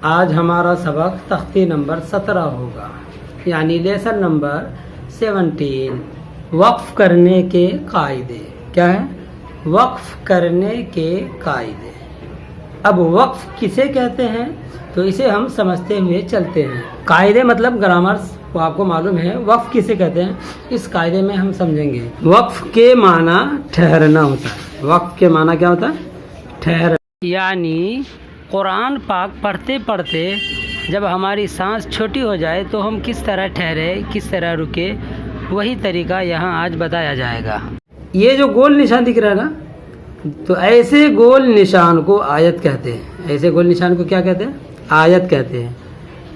آج ہمارا سبق تختی نمبر 17 ہوگا، یعنی لیسن نمبر 17۔ وقف کرنے کے قاعدے کیا ہے؟ وقف کرنے کے قاعدے۔ اب وقف کسے کہتے ہیں تو اسے ہم سمجھتے ہوئے چلتے ہیں۔ قاعدے مطلب گرامرز وہ آپ کو معلوم ہے۔ وقف کسے کہتے ہیں اس قاعدے میں ہم سمجھیں گے۔ وقف کے معنی ٹھہرنا ہوتا ہے۔ وقف کے معنی کیا ہوتا ہے؟ ٹھہرنا، یعنی قرآن پاک پڑھتے پڑھتے جب ہماری سانس چھوٹی ہو جائے تو ہم کس طرح ٹھہرے، کس طرح رکے، وہی طریقہ یہاں آج بتایا جائے گا۔ یہ جو گول نشان دکھ رہا ہے نا، تو ایسے گول نشان کو آیت کہتے ہیں۔ ایسے گول نشان کو کیا کہتے ہیں؟ آیت کہتے ہیں۔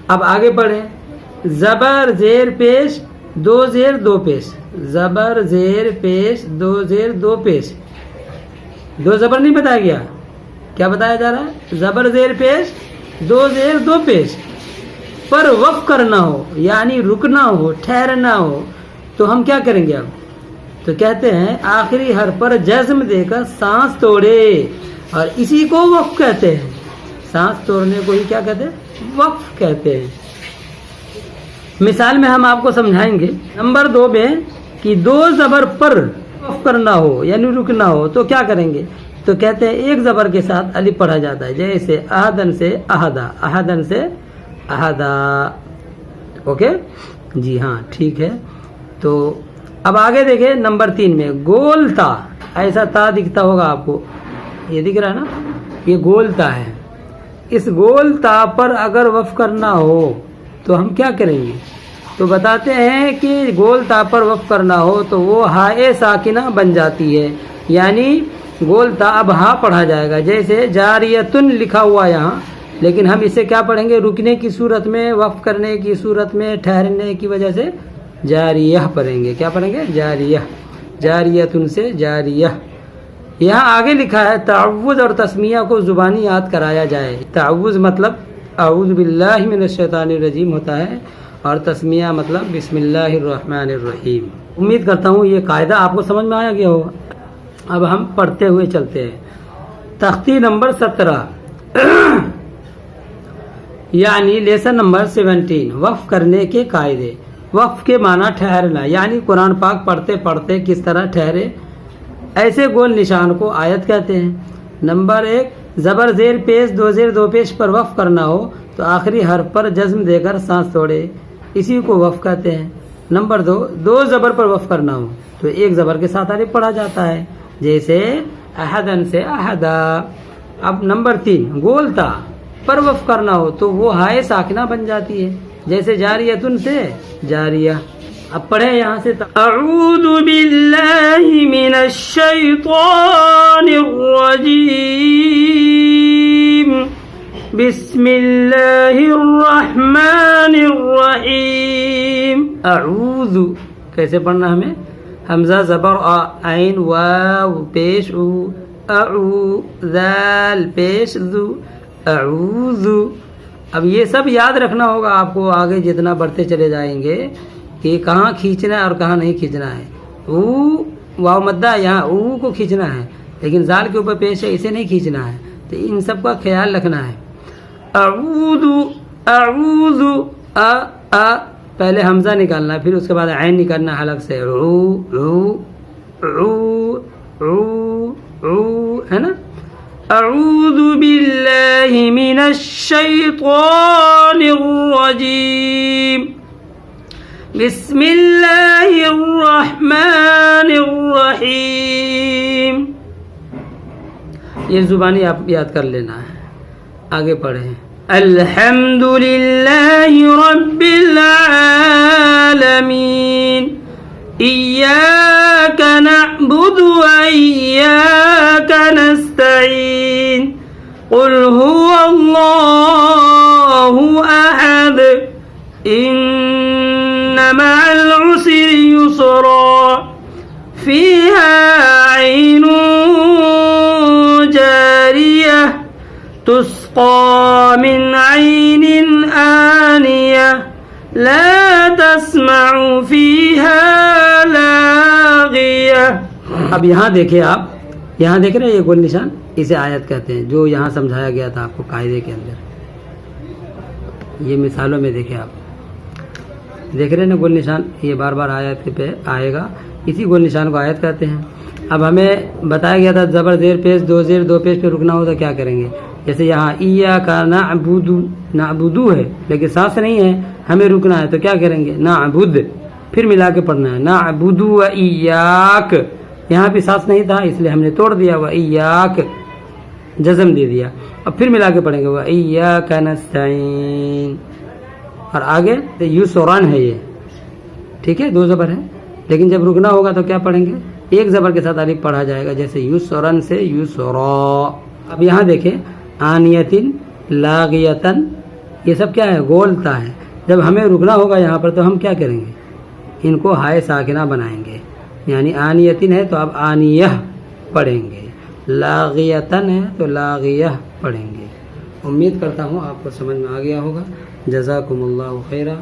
اب آگے پڑھیں۔ زبر زیر پیش دو زیر دو پیش، زبر زیر پیش دو زیر دو پیش۔ دو زبر نہیں بتایا گیا، کیا بتایا جا رہا ہے؟ زبر زیر پیش دو زیر دو پیش پر وقف کرنا ہو، یعنی رکنا ہو، ٹھہرنا ہو، تو ہم کیا کریں گے؟ اب تو کہتے ہیں آخری حرف پر جزم دے کر سانس توڑے، اور اسی کو وقف کہتے ہیں۔ سانس توڑنے کو ہی کیا کہتے ہیں؟ وقف کہتے ہیں۔ مثال میں ہم آپ کو سمجھائیں گے۔ نمبر 2 میں کہ دو زبر پر وقف کرنا ہو یعنی رکنا ہو تو کیا کریں گے؟ تو کہتے ہیں ایک زبر کے ساتھ الف پڑھا جاتا ہے، جیسے احدن سے احدا، احدن سے احدا۔ اوکے جی ہاں ٹھیک ہے۔ تو اب آگے دیکھیں نمبر 3 میں گول تا، ایسا تا دکھتا ہوگا آپ کو، یہ دکھ رہا ہے نا، یہ گول تا ہے۔ اس گول تا پر اگر وقف کرنا ہو تو ہم کیا کریں گے؟ تو بتاتے ہیں کہ گول تا پر وقف کرنا ہو تو وہ ہائے ساکنہ بن جاتی ہے، یعنی گول تا اب ہا پڑھا جائے گا، جیسے جاریتن لکھا ہوا یہاں، لیکن ہم اسے کیا پڑھیں گے؟ رکنے کی صورت میں، وقف کرنے کی صورت میں، ٹھہرنے کی وجہ سے جاریہ پڑھیں گے۔ کیا پڑھیں گے؟ جاریہ، جاریتن سے جاریہ۔ یہاں آگے لکھا ہے تعوذ اور تسمیہ کو زبانی یاد کرایا جائے۔ تعوذ مطلب اعوذ باللہ من الشیطان الرجیم ہوتا ہے، اور تسمیہ مطلب بسم اللہ الرحمن الرحیم۔ امید کرتا ہوں یہ قاعدہ آپ کو سمجھ میں آیا گیا ہوگا۔ اب ہم پڑھتے ہوئے چلتے ہیں۔ تختی نمبر 17 یعنی لیسن نمبر 17۔ وقف کرنے کے قاعدے۔ وقف کے معنی ٹھہرنا، یعنی قرآن پاک پڑھتے پڑھتے کس طرح ٹھہرے، ایسے گول نشان کو آیت کہتے ہیں۔ نمبر 1 زبر زیر پیش دو زیر دو پیش پر وقف کرنا ہو تو آخری حرف پر جزم دے کر سانس توڑے، اسی کو وقف کہتے ہیں۔ نمبر 2 دو زبر پر وقف کرنا ہو تو ایک زبر کے ساتھ الف پڑھا جاتا ہے، جیسے احدن سے احدا۔ اب نمبر 3 گول تا پر وقف کرنا ہو تو وہ ہائے ساکنہ بن جاتی ہے، جیسے جاریتن سے جاریہ۔ اب پڑھیں یہاں سے اعوذ باللہ من الشیطان الرجیم، بسم اللہ الرحمن الرحیم۔ اعوذ کیسے پڑھنا ہمیں؟ حمزہ زبر آ، عین واو پیش او، اعو ذال پیش ذو، اعوذ۔ اب یہ سب یاد رکھنا ہوگا آپ کو آگے جتنا بڑھتے چلے جائیں گے کہ کہاں کھینچنا ہے اور کہاں نہیں کھینچنا ہے۔ او واو مدہ، یہاں او کو کھینچنا ہے، لیکن زال کے اوپر پیش ہے، اسے نہیں کھینچنا ہے۔ تو ان سب کا خیال رکھنا ہے۔ اعوذ، اعوذ، پہلے حمزہ نکالنا، پھر اس کے بعد عین نکالنا حلق سے، عو عو عو عو عو، ہے نا۔ اعوذ باللہ من الشیطان الرجیم، بسم اللہ الرحمن الرحیم۔ یہ زبانی آپ یاد کر لینا ہے۔ آگے پڑھیں۔ الحمد للہ رب العالمین، ایاک نعبد و ایاک نستعین، قل هو اللہ احد، ان مع العسر یسرا، فیہا عین جاریہ، تسقى من عين آنية، لا تسمع فيها لاغية۔ اب یہاں دیکھیں آپ، یہاں دیکھ رہے ہیں یہ گول نشان، اسے آیت کہتے ہیں، جو یہاں سمجھایا گیا تھا آپ کو قاعدے کے اندر۔ یہ مثالوں میں دیکھیں آپ دیکھ رہے ہیں نا گول نشان, یہ بار بار آیت پہ آئے گا, اسی گول نشان کو آیت کہتے ہیں. اب ہمیں بتایا گیا تھا زبر زیر پیش دو زیر دو پیش پہ رکنا ہو تو کیا کریں گے. جیسے یہاں ایاک نعبدو ہے لیکن سانس نہیں ہے, ہمیں رکنا ہے تو کیا کریں گے نعبد, پھر ملا کے پڑھنا ہے نعبد و ایاک. یہاں بھی سانس نہیں تھا اس لیے ہم نے توڑ دیا و ایاک, جزم دے دیا. اب پھر ملا کے پڑھیں گے و ایاک نستعین. اور آگے یسرن ہے یہ, ٹھیک ہے, دو زبر ہے لیکن جب رکنا ہوگا تو کیا پڑھیں گے, ایک زبر کے ساتھ الف پڑھا جائے گا, جیسے یسرن سے یسرا. اب یہاں دیکھیں آنیتن لاغیتن, یہ سب کیا ہے گولتا ہے. جب ہمیں رکنا ہوگا یہاں پر تو ہم کیا کریں گے, ان کو ہائے ساکنہ بنائیں گے. یعنی آنیتن ہے تو اب آنیہ پڑھیں گے, لاغیتن ہے تو لاغیہ پڑھیں گے. امید کرتا ہوں آپ کو سمجھ میں آ گیا ہوگا. جزاکم اللہ خیرہ.